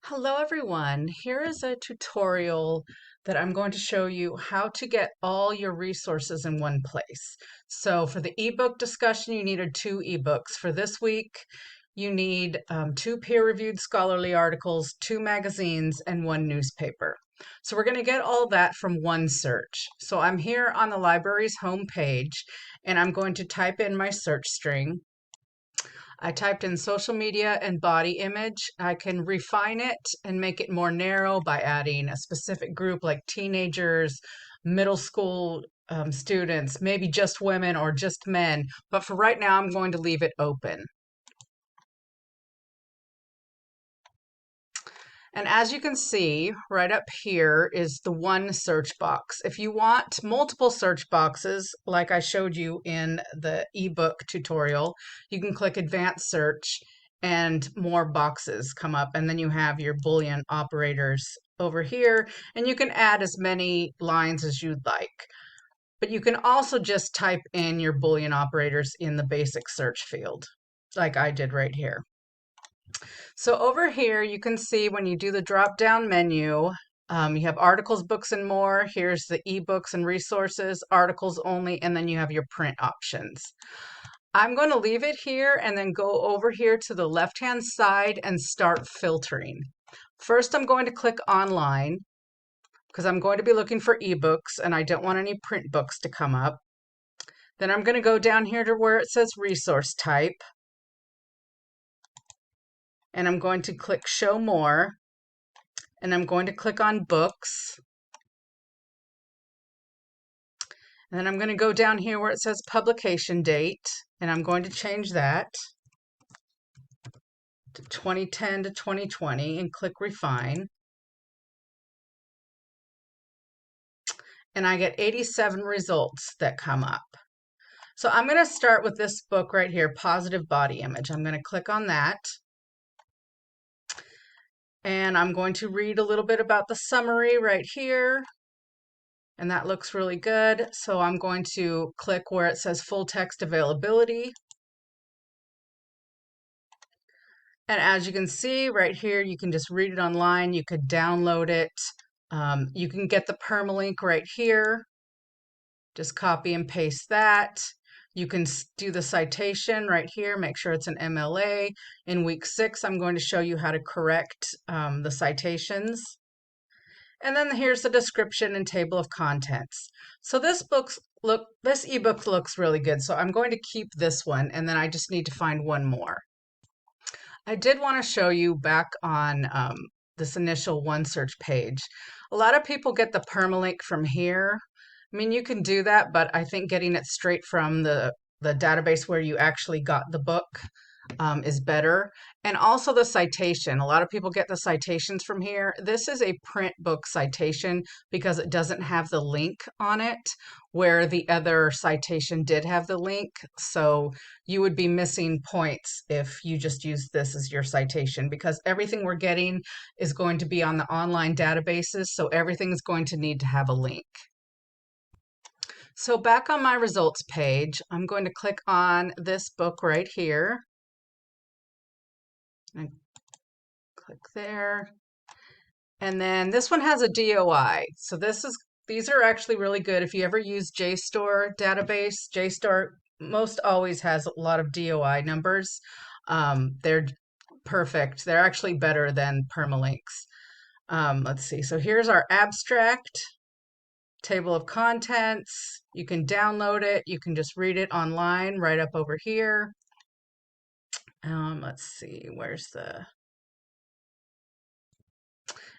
Hello everyone. Here is a tutorial that I'm going to show you how to get all your resources in one place. So for the ebook discussion, you needed two ebooks. For this week, you need two peer-reviewed scholarly articles, two magazines, and one newspaper. So we're going to get all that from one search. So I'm here on the library's homepage, and I'm going to type in my search string. I typed in social media and body image. I can refine it and make it more narrow by adding a specific group like teenagers, middle school students, maybe just women or just men. But for right now, I'm going to leave it open. And as you can see, right up here is the one search box. If you want multiple search boxes, like I showed you in the ebook tutorial, you can click Advanced Search and more boxes come up. And then you have your Boolean operators over here, and you can add as many lines as you'd like. But you can also just type in your Boolean operators in the basic search field, like I did right here. So over here, you can see when you do the drop-down menu, you have articles, books, and more. Here's the ebooks and resources, articles only, and then you have your print options. I'm going to leave it here and then go over here to the left-hand side and start filtering. First, I'm going to click online because I'm going to be looking for ebooks and I don't want any print books to come up. Then I'm going to go down here to where it says resource type, and I'm going to click show more, and I'm going to click on books. And then I'm going to go down here where it says publication date, and I'm going to change that to 2010 to 2020 and click refine. And I get 87 results that come up. So I'm going to start with this book right here, Positive Body Image. I'm going to click on that. And I'm going to read a little bit about the summary right here. And that looks really good. So I'm going to click where it says full text availability. And as you can see right here, you can just read it online. You could download it. You can get the permalink right here. Just copy and paste that. You can do the citation right here. Make sure it's an MLA. In week 6, I'm going to show you how to correct the citations. And then here's the description and table of contents. So this ebook looks really good. So I'm going to keep this one, and then I just need to find one more. I did want to show you back on this initial OneSearch page. A lot of people get the permalink from here. I mean, you can do that, but I think getting it straight from the database where you actually got the book is better. And also the citation. A lot of people get the citations from here. This is a print book citation because it doesn't have the link on it, where the other citation did have the link. So you would be missing points if you just use this as your citation, because everything we're getting is going to be on the online databases. So everything is going to need to have a link. So back on my results page, I'm going to click on this book right here. And click there. And then this one has a DOI. So these are actually really good. If you ever use JSTOR database, JSTOR most always has a lot of DOI numbers. They're perfect. They're actually better than permalinks. Let's see. So here's our abstract, table of contents. You can download it. You can just read it online right up over here. Let's see. Where's the...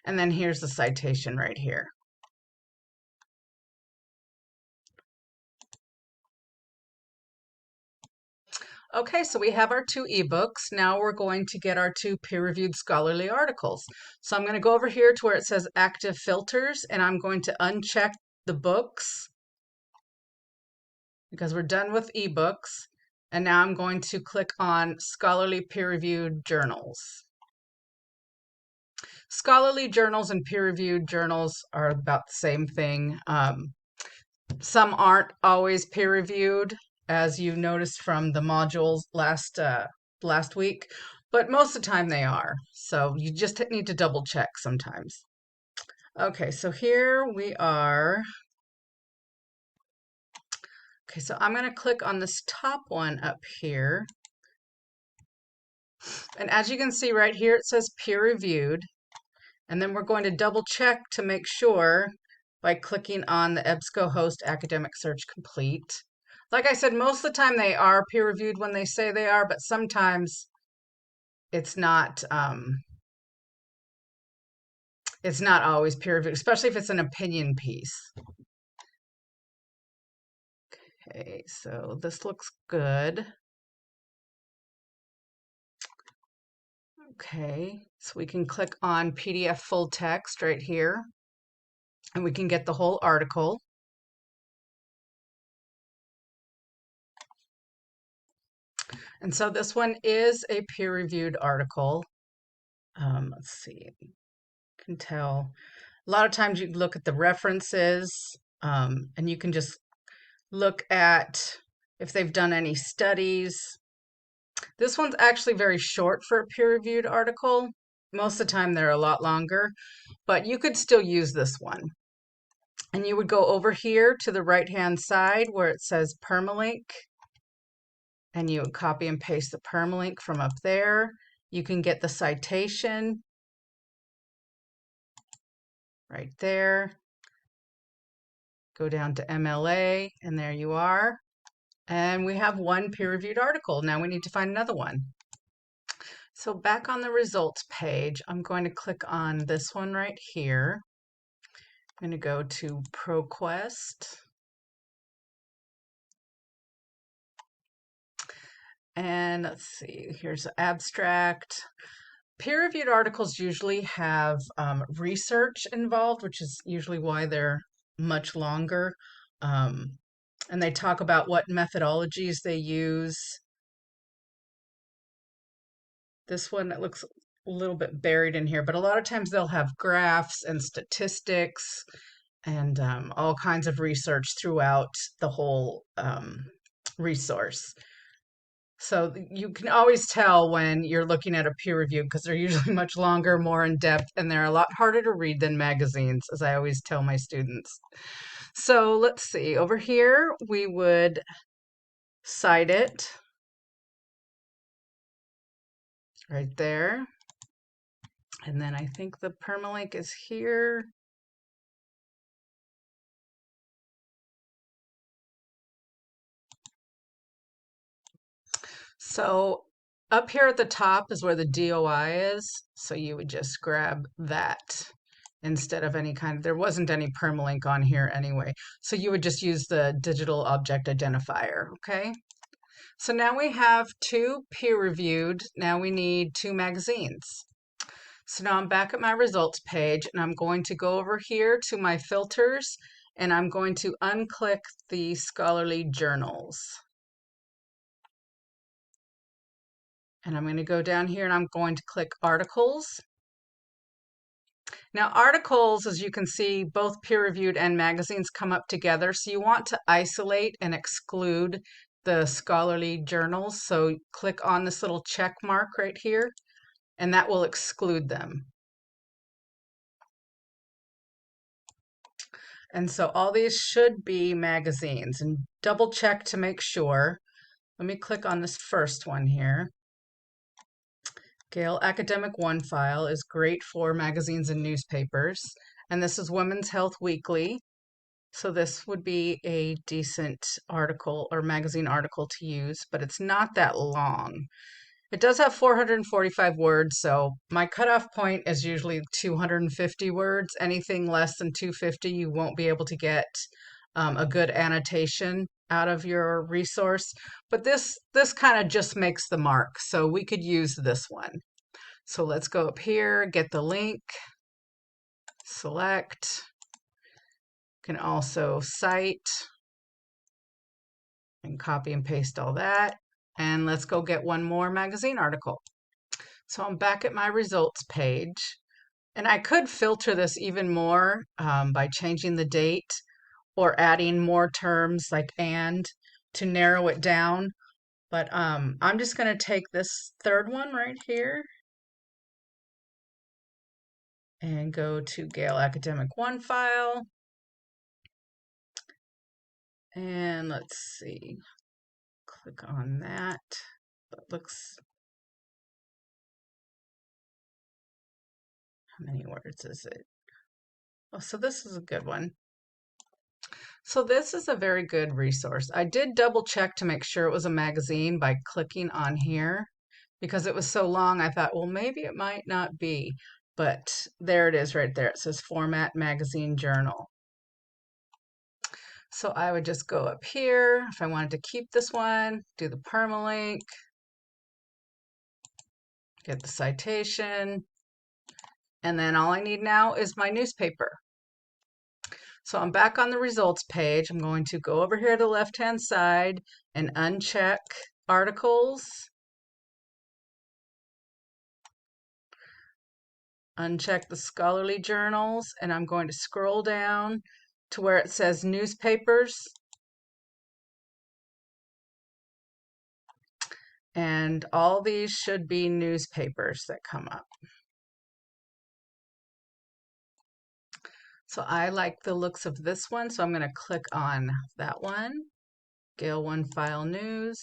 And then here's the citation right here. Okay, so we have our two ebooks. Now we're going to get our two peer-reviewed scholarly articles. So I'm going to go over here to where it says active filters, and I'm going to uncheck the books because we're done with ebooks. And now I'm going to click on scholarly peer-reviewed journals. Scholarly journals and peer-reviewed journals are about the same thing. Some aren't always peer-reviewed, as you noticed from the modules last week. but most of the time they are. So you just need to double check sometimes. Okay, so here we are. Okay, so I'm going to click on this top one up here. And as you can see right here, it says peer reviewed. And then we're going to double check to make sure by clicking on the EBSCOhost Academic Search Complete. Like I said, most of the time they are peer reviewed when they say they are, but sometimes it's not always peer reviewed, especially if it's an opinion piece. Okay, so this looks good. Okay, so we can click on PDF full text right here, and we can get the whole article. And so this one is a peer-reviewed article. Let's see, you can tell. A lot of times you look at the references, and you can just look at if they've done any studies. This one's actually very short for a peer-reviewed article. Most of the time they're a lot longer, but you could still use this one. And you would go over here to the right-hand side where it says permalink, and you would copy and paste the permalink from up there. You can get the citation right there. Go down to MLA, and there you are. And we have one peer-reviewed article. Now we need to find another one. So back on the results page, I'm going to click on this one right here. I'm going to go to ProQuest. And let's see, here's the abstract. Peer-reviewed articles usually have research involved, which is usually why they're much longer. And they talk about what methodologies they use. This one, it looks a little bit buried in here, but a lot of times they'll have graphs and statistics and all kinds of research throughout the whole resource. So you can always tell when you're looking at a peer review because they're usually much longer, more in depth, and they're a lot harder to read than magazines, as I always tell my students. So let's see, over here we would cite it right there. And then I think the permalink is here. So up here at the top is where the DOI is. So you would just grab that instead of any kind of, there wasn't any permalink on here anyway. So you would just use the digital object identifier, okay? So now we have two peer-reviewed. Now we need two magazines. So now I'm back at my results page, and I'm going to go over here to my filters, and I'm going to unclick the scholarly journals. And I'm going to go down here and I'm going to click articles. Now articles, as you can see, both peer-reviewed and magazines come up together. So you want to isolate and exclude the scholarly journals. So click on this little check mark right here, and that will exclude them. And so all these should be magazines, and double check to make sure. Let me click on this first one here. Gale Academic One file is great for magazines and newspapers. And this is Women's Health Weekly. So this would be a decent article or magazine article to use, but it's not that long. It does have 445 words, so my cutoff point is usually 250 words. Anything less than 250, you won't be able to get a good annotation out of your resource. But this kind of just makes the mark, so we could use this one. So let's go up here, get the link, select. You can also cite and copy and paste all that. And let's go get one more magazine article. So I'm back at my results page, and I could filter this even more by changing the date or adding more terms like and to narrow it down. But I'm just going to take this third one right here and go to Gale Academic One file. And let's see, click on that. That looks, how many words is it? Oh, so this is a good one. So this is a very good resource. I did double check to make sure it was a magazine by clicking on here because it was so long. I thought, well, maybe it might not be, but there it is right there. It says Format Magazine Journal. So I would just go up here. If I wanted to keep this one, do the permalink, get the citation, and then all I need now is my newspaper. So I'm back on the results page. I'm going to go over here to the left-hand side and uncheck articles, uncheck the scholarly journals, and I'm going to scroll down to where it says newspapers. And all these should be newspapers that come up. So I like the looks of this one, so I'm going to click on that one, Gale One File News.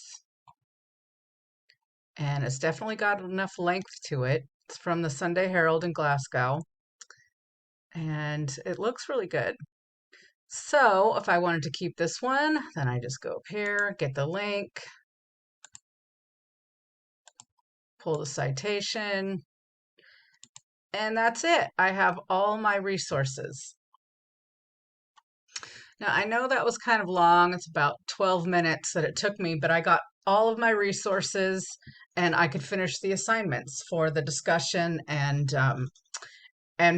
And it's definitely got enough length to it. It's from the Sunday Herald in Glasgow. And it looks really good. So if I wanted to keep this one, then I just go up here, get the link, pull the citation, and that's it. I have all my resources. Now, I know that was kind of long. It's about 12 minutes that it took me, but I got all of my resources and I could finish the assignments for the discussion and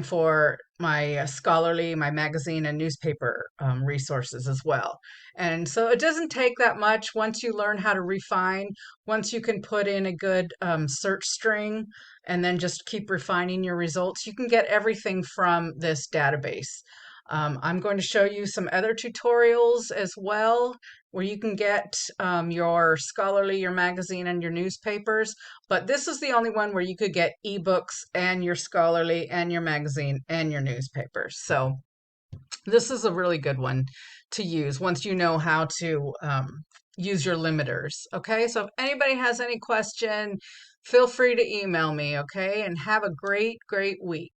for my scholarly, my magazine and newspaper resources as well. And so it doesn't take that much once you learn how to refine, once you can put in a good search string and then just keep refining your results, you can get everything from this database. I'm going to show you some other tutorials as well where you can get your scholarly, your magazine, and your newspapers. But this is the only one where you could get ebooks and your scholarly and your magazine and your newspapers. So this is a really good one to use once you know how to use your limiters. Okay, so if anybody has any question, feel free to email me. Okay, and have a great, great week.